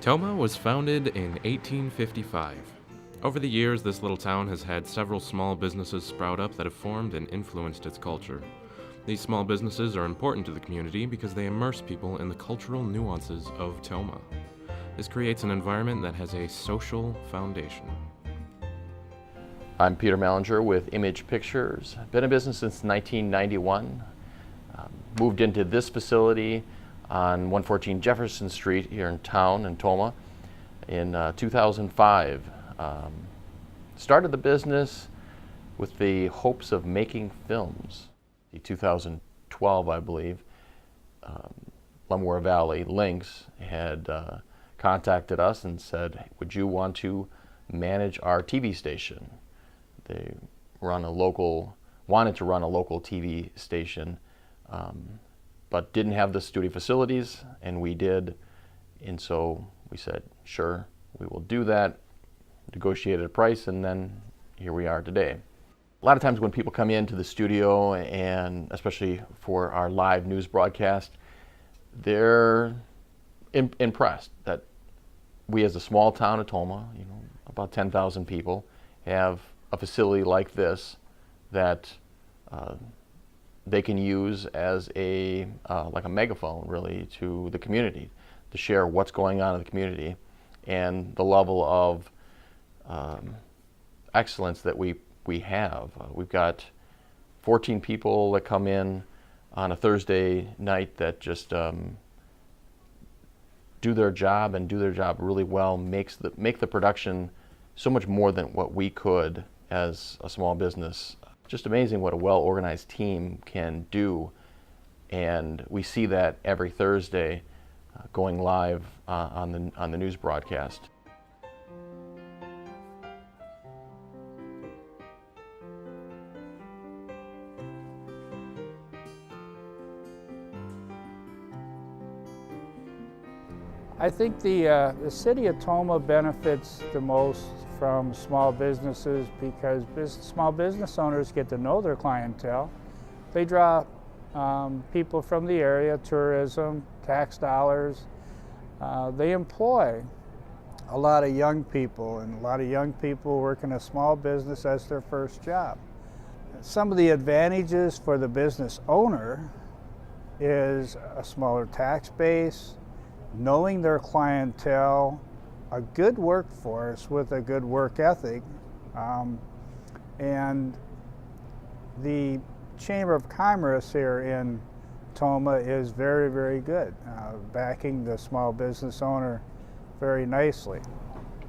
Tomah was founded in 1855. Over the years, this little town has had several small businesses sprout up that have formed and influenced its culture. These small businesses are important to the community because they immerse people in the cultural nuances of Tomah. This creates an environment that has a social foundation. I'm Peter Mallinger with Image Pictures. I've been in business since 1991. Moved into this facility on 114 Jefferson Street here in town in Tomah in 2005. Started the business with the hopes of making films. In 2012, I believe, Lemoore Valley Lynx had contacted us and said, would you want to manage our TV station? They wanted to run a local TV station, but didn't have the studio facilities, and we did. And so we said, sure, we will do that, negotiated a price, and then here we are today. A lot of times when people come into the studio, and especially for our live news broadcast, they're impressed that we, as a small town of Tomah, about 10,000 people, have a facility like this that they can use as like a megaphone, really, to the community, to share what's going on in the community and the level of excellence that we have. We've got 14 people that come in on a Thursday night that just do their job really well, make the production so much more than what we could as a small business. Just amazing what a well-organized team can do, and we see that every Thursday going live on the news broadcast. I think the city of Tomah benefits the most from small businesses because small business owners get to know their clientele. They draw people from the area, tourism, tax dollars. They employ a lot of young people, and a lot of young people work in a small business as their first job. Some of the advantages for the business owner is a smaller tax base, knowing their clientele, a good workforce with a good work ethic, and the Chamber of Commerce here in Tomah is very, very good, backing the small business owner very nicely.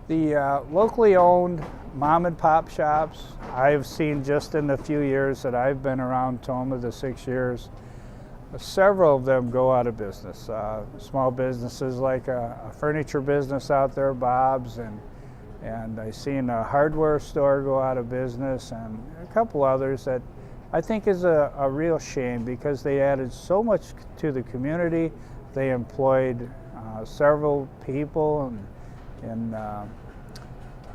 The locally owned mom and pop shops, I've seen just in the few years that I've been around Tomah, the 6 years, several of them go out of business. Small businesses like a furniture business out there, Bob's, and I've seen a hardware store go out of business, and a couple others that I think is a real shame because they added so much to the community. They employed several people, and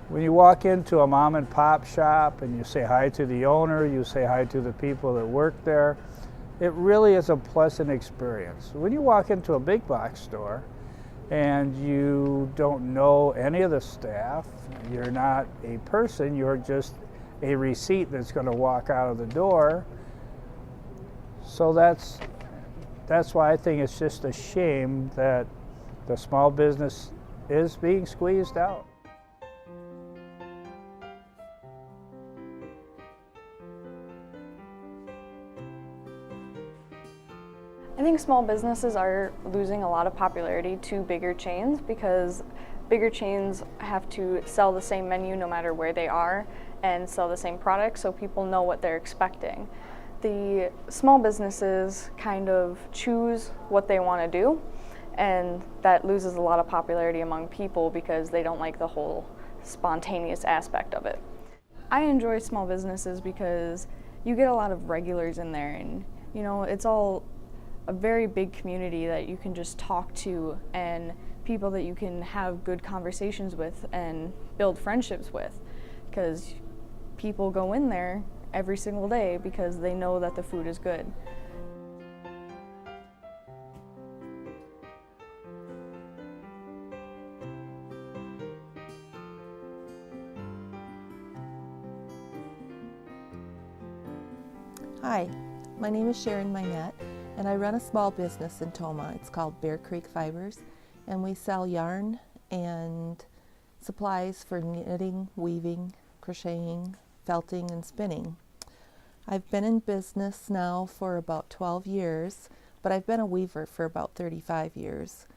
when you walk into a mom and pop shop and you say hi to the owner, you say hi to the people that work there, it really is a pleasant experience. When you walk into a big box store and you don't know any of the staff, you're not a person, you're just a receipt that's going to walk out of the door. So that's why I think it's just a shame that the small business is being squeezed out. I think small businesses are losing a lot of popularity to bigger chains because bigger chains have to sell the same menu no matter where they are and sell the same product so people know what they're expecting. The small businesses kind of choose what they want to do, and that loses a lot of popularity among people because they don't like the whole spontaneous aspect of it. I enjoy small businesses because you get a lot of regulars in there, and it's all a very big community that you can just talk to, and people that you can have good conversations with and build friendships with, because people go in there every single day because they know that the food is good. Hi, my name is Sharon Minette, and I run a small business in Tomah. It's called Bear Creek Fibers, and we sell yarn and supplies for knitting, weaving, crocheting, felting, and spinning. I've been in business now for about 12 years, but I've been a weaver for about 35 years,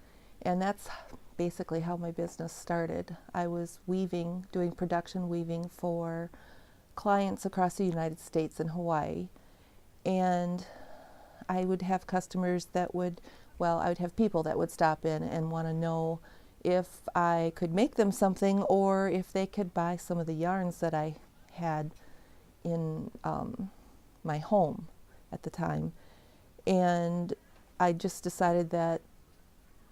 and that's basically how my business started. I was weaving, doing production weaving for clients across the United States and Hawaii. And I would have customers that would, I would have people that would stop in and want to know if I could make them something or if they could buy some of the yarns that I had in my home at the time. And I just decided that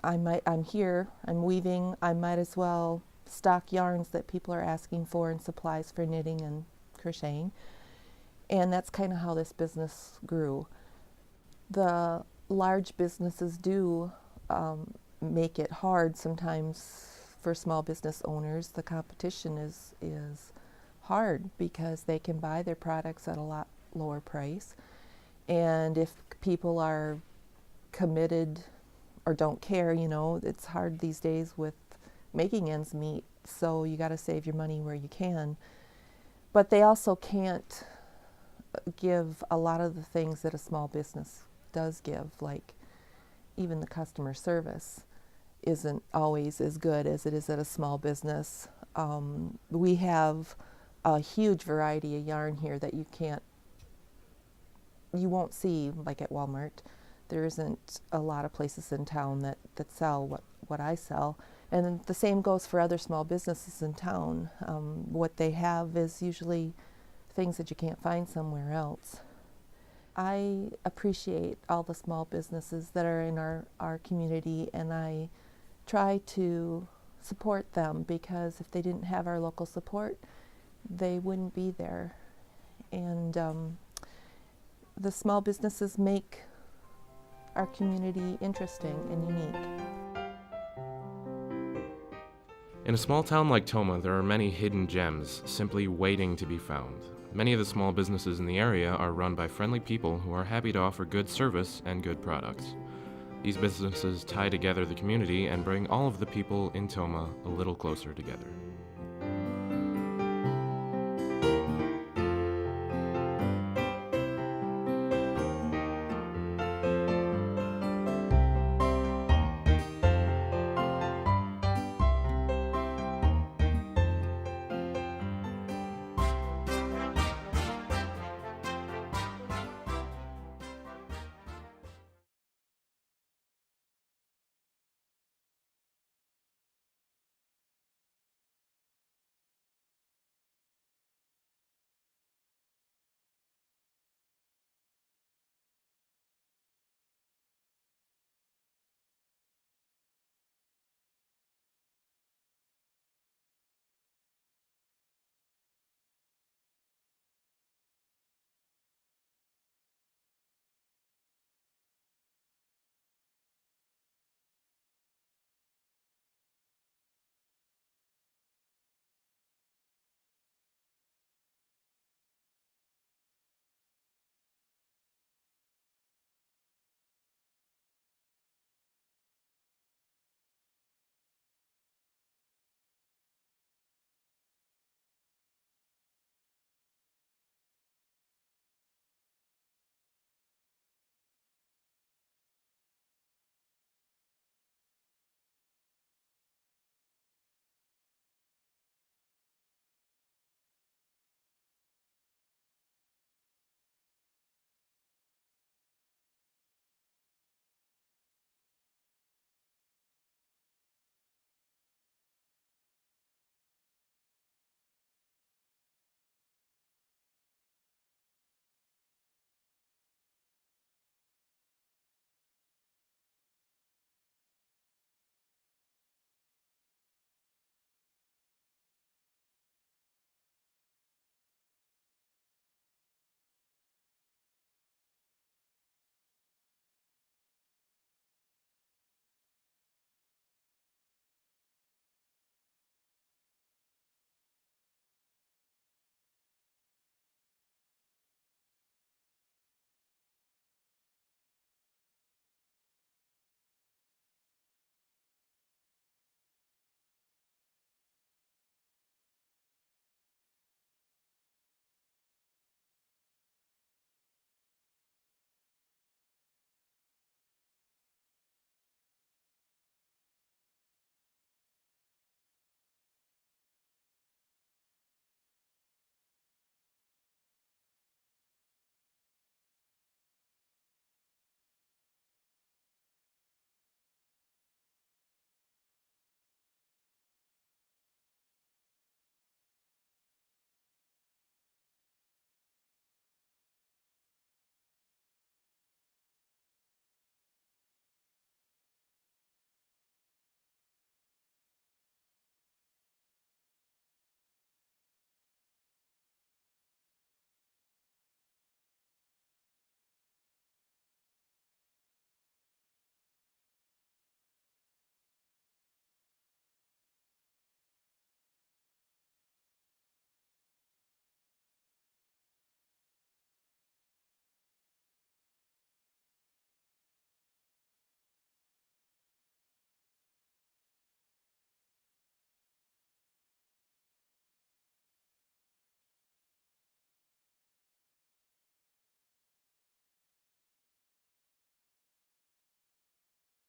I'm here, I'm weaving, I might as well stock yarns that people are asking for and supplies for knitting and crocheting. And that's kind of how this business grew. The large businesses do make it hard sometimes for small business owners. The competition is hard because they can buy their products at a lot lower price. And if people are committed or don't care, it's hard these days with making ends meet, so you got to save your money where you can. But they also can't give a lot of the things that a small business does give, like even the customer service isn't always as good as it is at a small business. We have a huge variety of yarn here that you won't see like at Walmart. There isn't a lot of places in town that sell what I sell. And the same goes for other small businesses in town. What they have is usually things that you can't find somewhere else. I appreciate all the small businesses that are in our community, and I try to support them because if they didn't have our local support, they wouldn't be there. And the small businesses make our community interesting and unique. In a small town like Tomah, there are many hidden gems simply waiting to be found. Many of the small businesses in the area are run by friendly people who are happy to offer good service and good products. These businesses tie together the community and bring all of the people in Tomah a little closer together.